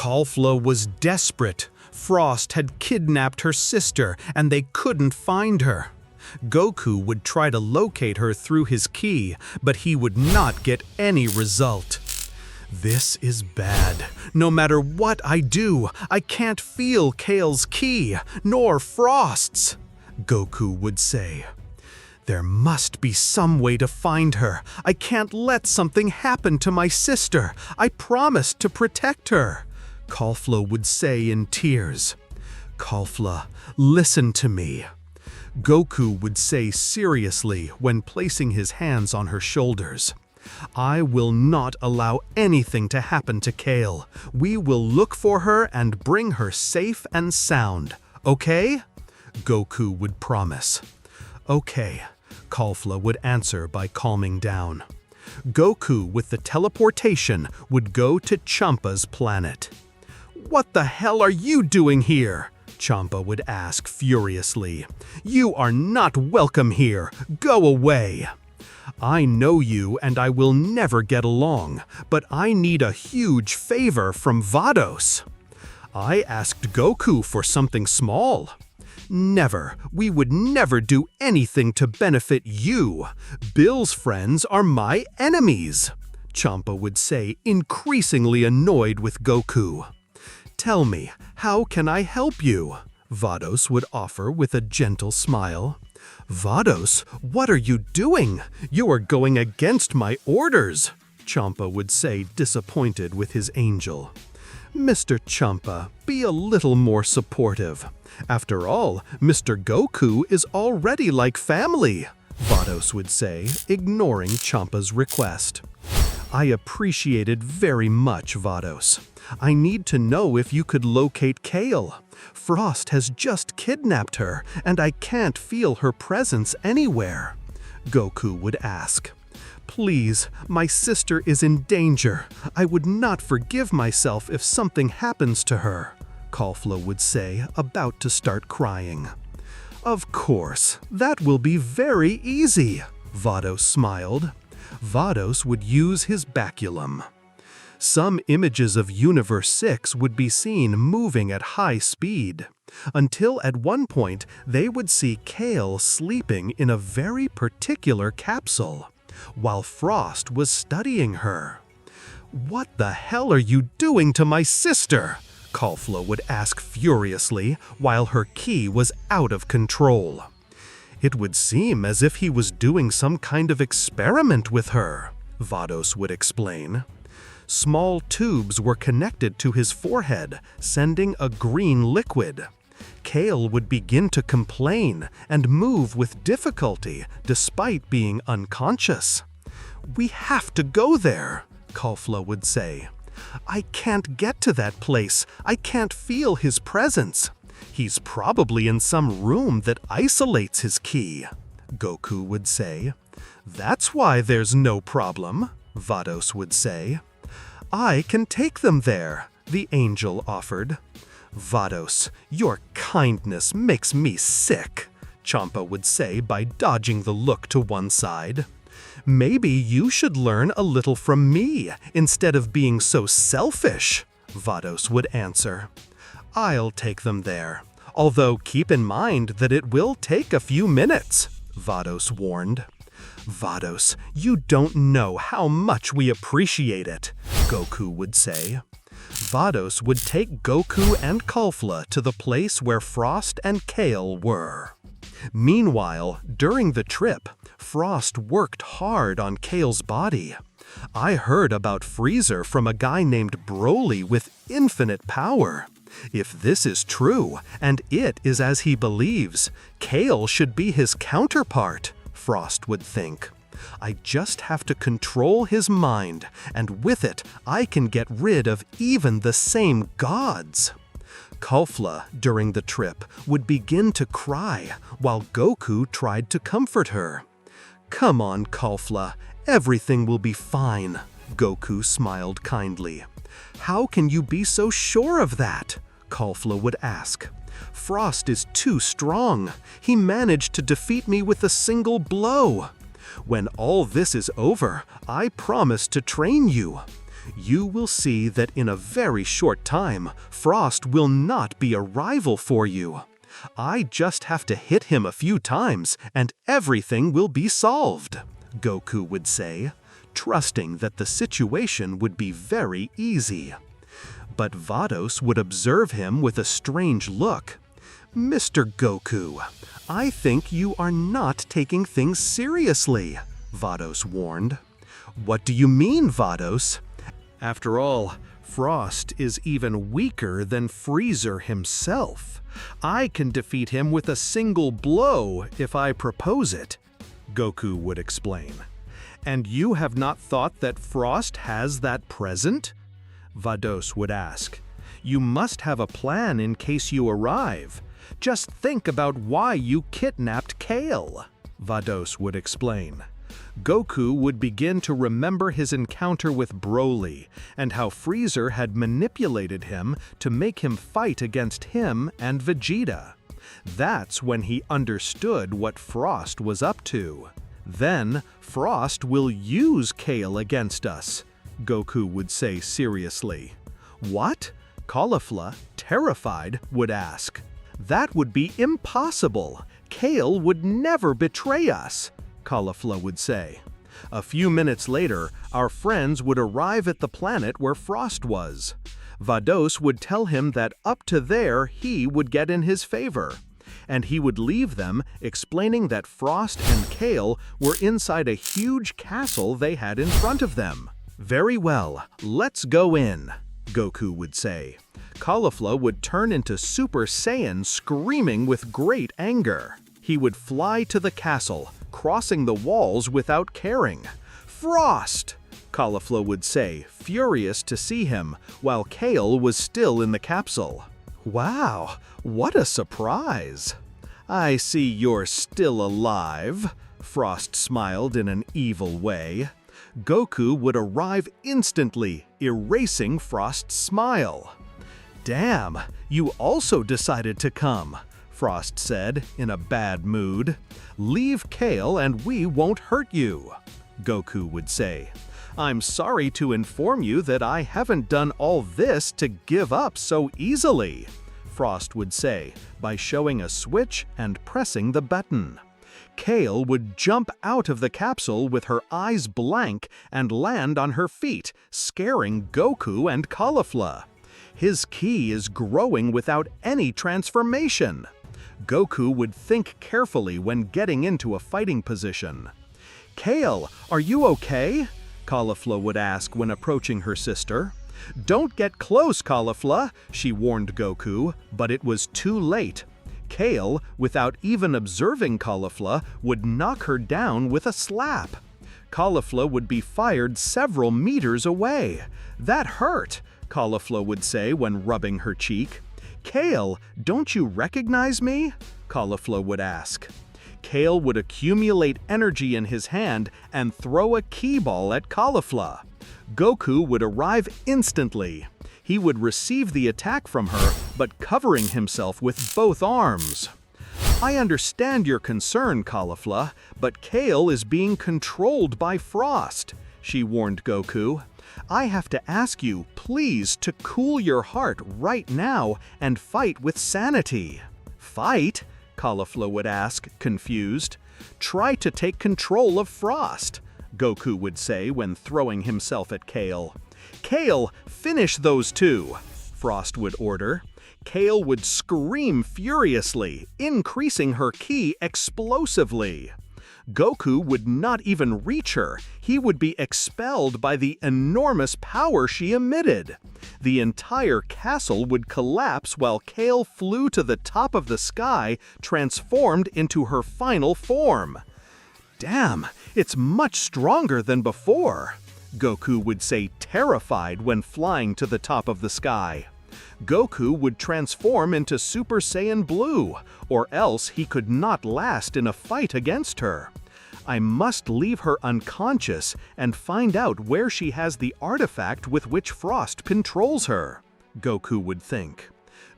Caulifla was desperate. Frost had kidnapped her sister, and they couldn't find her. Goku would try to locate her through his ki, but he would not get any result. This is bad. No matter what I do, I can't feel Kale's ki, nor Frost's, Goku would say. There must be some way to find her. I can't let something happen to my sister. I promised to protect her, Caulifla would say in tears. Caulifla, listen to me, Goku would say seriously when placing his hands on her shoulders. I will not allow anything to happen to Kale. We will look for her and bring her safe and sound, okay? Goku would promise. Okay, Caulifla would answer by calming down. Goku, with the teleportation, would go to Champa's planet. What the hell are you doing here? Champa would ask furiously. You are not welcome here. Go away. I know you and I will never get along, but I need a huge favor from Vados. I asked Goku for something small. Never. We would never do anything to benefit you. Bill's friends are my enemies, Champa would say, increasingly annoyed with Goku. Tell me, how can I help you? Vados would offer with a gentle smile. Vados, what are you doing? You are going against my orders, Champa would say, disappointed with his angel. Mr. Champa, be a little more supportive. After all, Mr. Goku is already like family, Vados would say, ignoring Champa's request. I appreciate it very much, Vados. I need to know if you could locate Kale. Frost has just kidnapped her, and I can't feel her presence anywhere, Goku would ask. Please, my sister is in danger. I would not forgive myself if something happens to her, Caulifla would say, about to start crying. Of course, that will be very easy, Vados smiled. Vados would use his baculum. Some images of Universe 6 would be seen moving at high speed, until at one point they would see Kale sleeping in a very particular capsule, while Frost was studying her. What the hell are you doing to my sister? Caulifla would ask furiously while her ki was out of control. It would seem as if he was doing some kind of experiment with her, Vados would explain. Small tubes were connected to his forehead, sending a green liquid. Kale would begin to complain and move with difficulty despite being unconscious. We have to go there, Caulifla would say. I can't get to that place. I can't feel his presence. He's probably in some room that isolates his ki, Goku would say. That's why there's no problem, Vados would say. I can take them there, the angel offered. Vados, your kindness makes me sick, Champa would say by dodging the look to one side. Maybe you should learn a little from me instead of being so selfish, Vados would answer. I'll take them there, although keep in mind that it will take a few minutes, Vados warned. Vados, you don't know how much we appreciate it, Goku would say. Vados would take Goku and Caulifla to the place where Frost and Kale were. Meanwhile, during the trip, Frost worked hard on Kale's body. I heard about Freezer from a guy named Broly with infinite power. If this is true, and it is as he believes, Kale should be his counterpart, Frost would think. I just have to control his mind, and with it, I can get rid of even the same gods. Caulifla, during the trip, would begin to cry, while Goku tried to comfort her. Come on, Caulifla, everything will be fine, Goku smiled kindly. How can you be so sure of that? Caulifla would ask. Frost is too strong. He managed to defeat me with a single blow. When all this is over, I promise to train you. You will see that in a very short time, Frost will not be a rival for you. I just have to hit him a few times and everything will be solved, Goku would say, trusting that the situation would be very easy. But Vados would observe him with a strange look. Mr. Goku, I think you are not taking things seriously, Vados warned. What do you mean, Vados? After all, Frost is even weaker than Freezer himself. I can defeat him with a single blow if I propose it, Goku would explain. And you have not thought that Frost has that present? Vados would ask. You must have a plan in case you arrive. Just think about why you kidnapped Kale, Vados would explain. Goku would begin to remember his encounter with Broly and how Freezer had manipulated him to make him fight against him and Vegeta. That's when he understood what Frost was up to. Then Frost will use Kale against us, Goku would say seriously. What? Caulifla, terrified, would ask. That would be impossible. Kale would never betray us, Caulifla would say. A few minutes later, our friends would arrive at the planet where Frost was. Vados would tell him that up to there he would get in his favor. And he would leave them, explaining that Frost and Kale were inside a huge castle they had in front of them. Very well, let's go in, Goku would say. Caulifla would turn into Super Saiyan, screaming with great anger. He would fly to the castle, crossing the walls without caring. Frost! Caulifla would say, furious to see him, while Kale was still in the capsule. Wow, what a surprise! I see you're still alive, Frost smiled in an evil way. Goku would arrive instantly, erasing Frost's smile. Damn, you also decided to come, Frost said in a bad mood. Leave Kale and we won't hurt you, Goku would say. I'm sorry to inform you that I haven't done all this to give up so easily, Frost would say by showing a switch and pressing the button. Kale would jump out of the capsule with her eyes blank and land on her feet, scaring Goku and Caulifla. His ki is growing without any transformation. Goku would think carefully when getting into a fighting position. Kale, are you okay? Caulifla would ask when approaching her sister. Don't get close, Caulifla, she warned Goku, but it was too late. Kale, without even observing Caulifla, would knock her down with a slap. Caulifla would be fired several meters away. That hurt, Caulifla would say when rubbing her cheek. Kale, don't you recognize me? Caulifla would ask. Kale would accumulate energy in his hand and throw a ki ball at Caulifla. Goku would arrive instantly. He would receive the attack from her, but covering himself with both arms. I understand your concern, Caulifla, but Kale is being controlled by Frost, she warned Goku. I have to ask you, please, to cool your heart right now and fight with sanity. Fight? Caulifla would ask, confused. Try to take control of Frost, Goku would say when throwing himself at Kale. Kale, finish those two, Frost would order. Kale would scream furiously, increasing her ki explosively. Goku would not even reach her. He would be expelled by the enormous power she emitted. The entire castle would collapse while Kale flew to the top of the sky, transformed into her final form. Damn, it's much stronger than before, Goku would say, terrified when flying to the top of the sky. Goku would transform into Super Saiyan Blue, or else he could not last in a fight against her. I must leave her unconscious and find out where she has the artifact with which Frost controls her, Goku would think.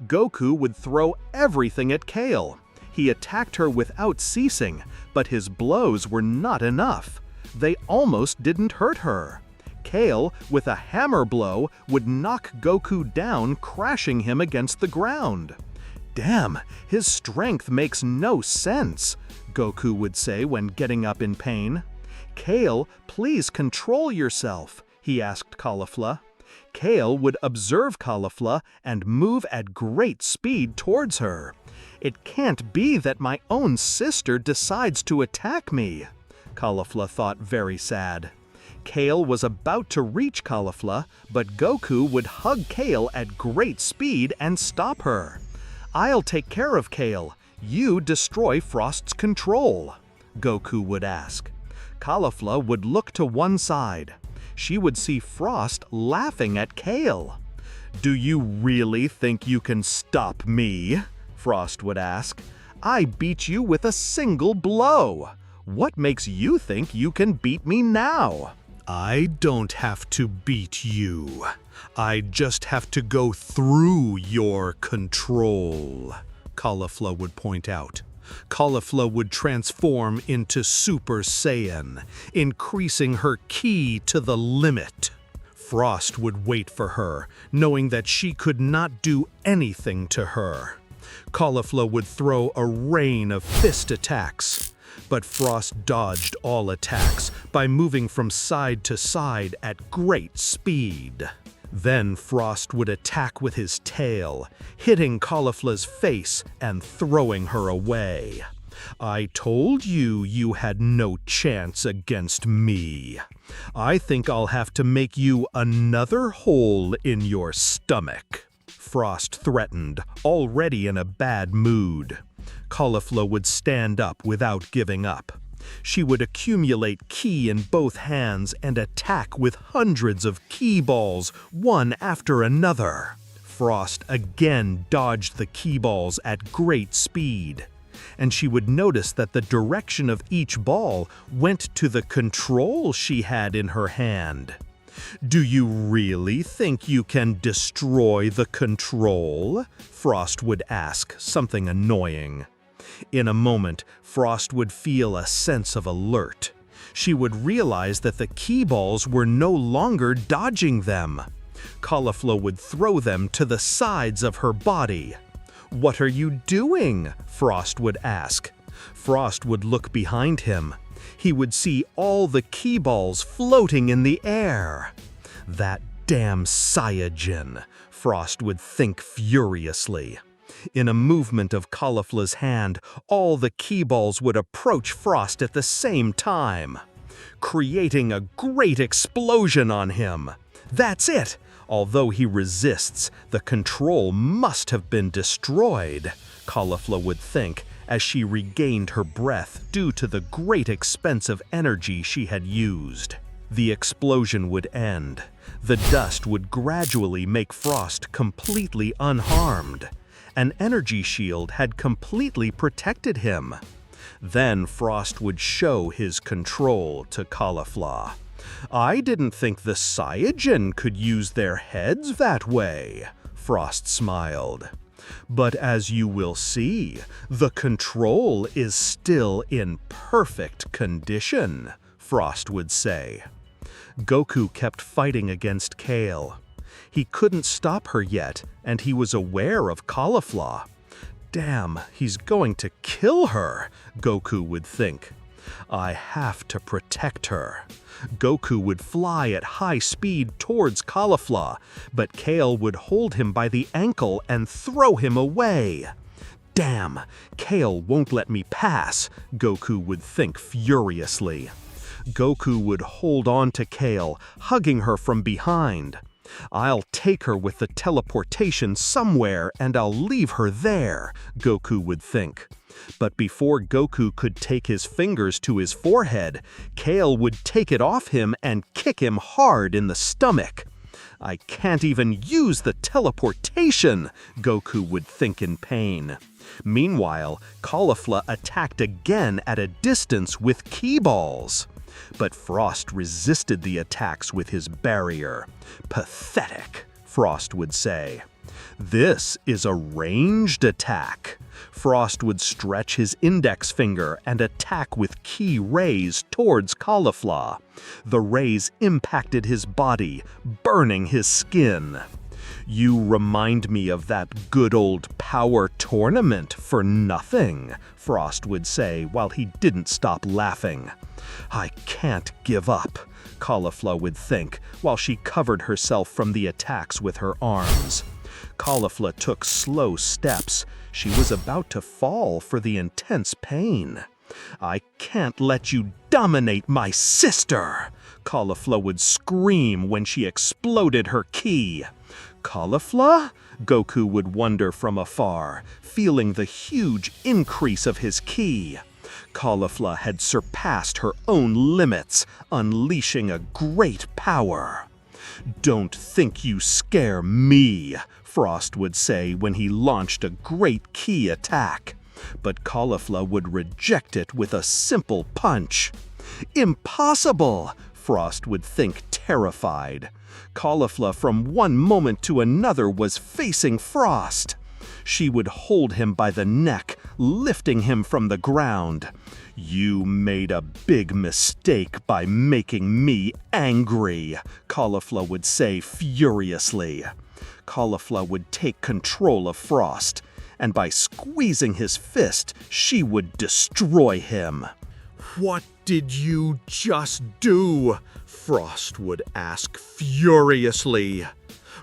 Goku would throw everything at Kale. He attacked her without ceasing, but his blows were not enough. They almost didn't hurt her. Kale, with a hammer blow, would knock Goku down, crashing him against the ground. "Damn, his strength makes no sense," Goku would say when getting up in pain. "Kale, please control yourself," he asked Caulifla. Kale would observe Caulifla and move at great speed towards her. "It can't be that my own sister decides to attack me," Caulifla thought, very sad. Kale was about to reach Caulifla, but Goku would hug Kale at great speed and stop her. "I'll take care of Kale. You destroy Frost's control," Goku would ask. Caulifla would look to one side. She would see Frost laughing at Kale. "Do you really think you can stop me?" Frost would ask. "I beat you with a single blow. What makes you think you can beat me now?" "I don't have to beat you. I just have to go through your control," Caulifla would point out. Caulifla would transform into Super Saiyan, increasing her ki to the limit. Frost would wait for her, knowing that she could not do anything to her. Caulifla would throw a rain of fist attacks, but Frost dodged all attacks by moving from side to side at great speed. Then Frost would attack with his tail, hitting Caulifla's face and throwing her away. "I told you you had no chance against me. I think I'll have to make you another hole in your stomach," Frost threatened, already in a bad mood. Caulifla would stand up without giving up. She would accumulate ki in both hands and attack with hundreds of ki balls, one after another. Frost again dodged the ki balls at great speed, and she would notice that the direction of each ball went to the control she had in her hand. "Do you really think you can destroy the control?" Frost would ask, something annoying. In a moment, Frost would feel a sense of alert. She would realize that the ki balls were no longer dodging them. Caulifla would throw them to the sides of her body. "What are you doing?" Frost would ask. Frost would look behind him. He would see all the ki balls floating in the air. "That damn Saiyan," Frost would think furiously. In a movement of Caulifla's hand, all the ki balls would approach Frost at the same time, creating a great explosion on him. That's it! Although he resists, the control must have been destroyed, Caulifla would think, as she regained her breath due to the great expense of energy she had used. The explosion would end. The dust would gradually make Frost completely unharmed. An energy shield had completely protected him. Then Frost would show his control to Caulifla. "I didn't think the Saiyan could use their heads that way," Frost smiled. "But as you will see, the control is still in perfect condition," Frost would say. Goku kept fighting against Kale. He couldn't stop her yet, and he was aware of Caulifla. "Damn, he's going to kill her," Goku would think. "I have to protect her." Goku would fly at high speed towards Caulifla, but Kale would hold him by the ankle and throw him away. "Damn, Kale won't let me pass," Goku would think furiously. Goku would hold on to Kale, hugging her from behind. "I'll take her with the teleportation somewhere and I'll leave her there," Goku would think. But before Goku could take his fingers to his forehead, Kale would take it off him and kick him hard in the stomach. "I can't even use the teleportation," Goku would think in pain. Meanwhile, Caulifla attacked again at a distance with ki balls. But Frost resisted the attacks with his barrier. "Pathetic," Frost would say. This is a ranged attack. Frost would stretch his index finger and attack with ki rays towards Caulifla. The rays impacted his body, burning his skin. "You remind me of that good old power tournament for nothing," Frost would say while he didn't stop laughing. "I can't give up," Caulifla would think while she covered herself from the attacks with her arms. Caulifla took slow steps. She was about to fall for the intense pain. "I can't let you dominate my sister!" Caulifla would scream when she exploded her ki. "Caulifla?" Goku would wonder from afar, feeling the huge increase of his ki. Caulifla had surpassed her own limits, unleashing a great power. "Don't think you scare me," Frost would say when he launched a great ki attack. But Caulifla would reject it with a simple punch. "Impossible!" Frost would think, terrified. Caulifla from one moment to another was facing Frost. She would hold him by the neck, lifting him from the ground. "You made a big mistake by making me angry," Caulifla would say furiously. Caulifla would take control of Frost, and by squeezing his fist, she would destroy him. "What did you just do?" Frost would ask furiously.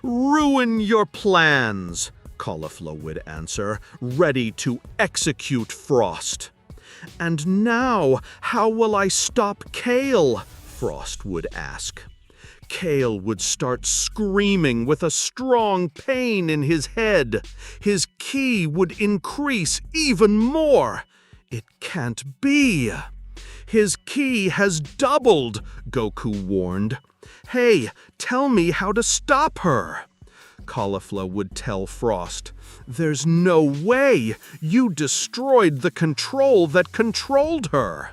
"Ruin your plans," Caulifla would answer, ready to execute Frost. "And now, how will I stop Kale?" Frost would ask. Kale would start screaming with a strong pain in his head. His ki would increase even more. "It can't be." "His ki has doubled," Goku warned. "Hey, tell me how to stop her." Caulifla would tell Frost, "There's no way. You destroyed the control that controlled her."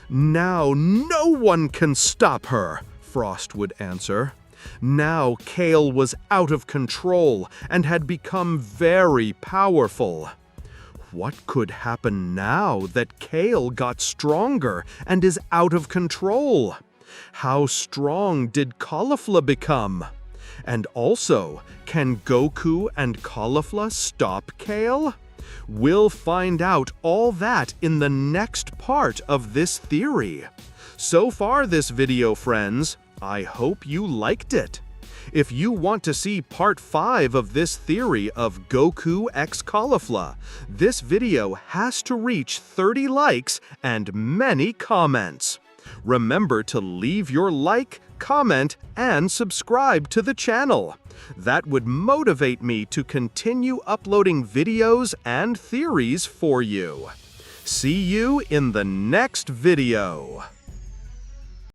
"Now no one can stop her," Frost would answer. Now Kale was out of control and had become very powerful. What could happen now that Kale got stronger and is out of control? How strong did Caulifla become? And also, can Goku and Caulifla stop Kale? We'll find out all that in the next part of this theory. So far this video, friends, I hope you liked it. If you want to see part 5 of this theory of Goku x Caulifla, this video has to reach 30 likes and many comments. Remember to leave your like, comment, and subscribe to the channel. That would motivate me to continue uploading videos and theories for you. See you in the next video.